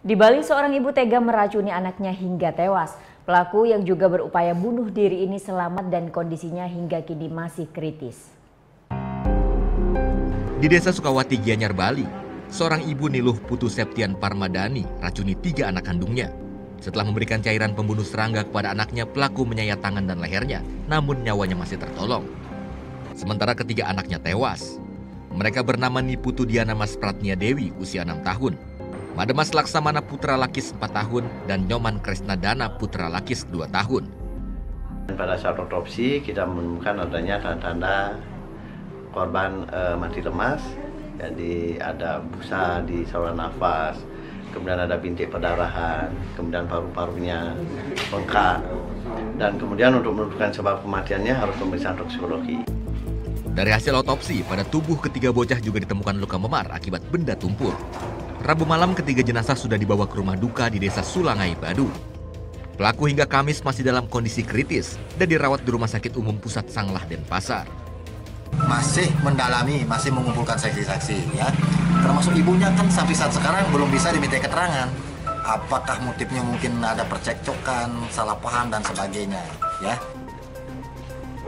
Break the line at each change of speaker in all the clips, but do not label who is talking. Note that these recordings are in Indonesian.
Di Bali, seorang ibu tega meracuni anaknya hingga tewas. Pelaku yang juga berupaya bunuh diri ini selamat dan kondisinya hingga kini masih kritis.
Di Desa Sukawati, Gianyar, Bali, seorang ibu Niluh Putu Septian Parmadani racuni 3 anak kandungnya. Setelah memberikan cairan pembunuh serangga kepada anaknya, pelaku menyayat tangan dan lehernya, namun nyawanya masih tertolong. Sementara ketiga anaknya tewas. Mereka bernama Niputu Diana Mas Pratnia Dewi, usia 6 tahun. Mademas Laksamana Putra Lakis 4 tahun dan Nyoman Kresnadana Putra Lakis 2 tahun.
Pada saat otopsi kita menemukan adanya tanda-tanda korban mati lemas, jadi ada busa di saluran nafas, kemudian ada bintik perdarahan, kemudian paru-parunya bengkak, dan kemudian untuk menentukan sebab kematiannya harus pemeriksaan toksikologi.
Dari hasil otopsi, pada tubuh ketiga bocah juga ditemukan luka memar akibat benda tumpul. Rabu malam ketiga jenazah sudah dibawa ke rumah duka di Desa Sulangai, Badu. Pelaku hingga Kamis masih dalam kondisi kritis dan dirawat di Rumah Sakit Umum Pusat Sanglah, Denpasar.
Masih mendalami, masih mengumpulkan saksi-saksi, ya. Termasuk ibunya kan sampai saat sekarang belum bisa diminta keterangan. Apakah motifnya mungkin ada percekcokan, salah paham dan sebagainya, ya.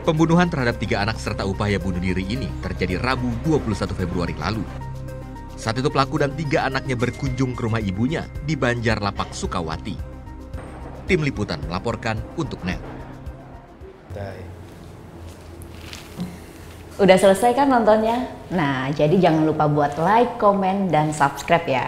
Pembunuhan terhadap 3 anak serta upaya bunuh diri ini terjadi Rabu 21 Februari lalu. Saat itu pelaku dan 3 anaknya berkunjung ke rumah ibunya di Banjar Lapak, Sukawati. Tim Liputan melaporkan untuk NET.
Udah selesai kan nontonnya? Nah, jadi jangan lupa buat like, komen, dan subscribe ya.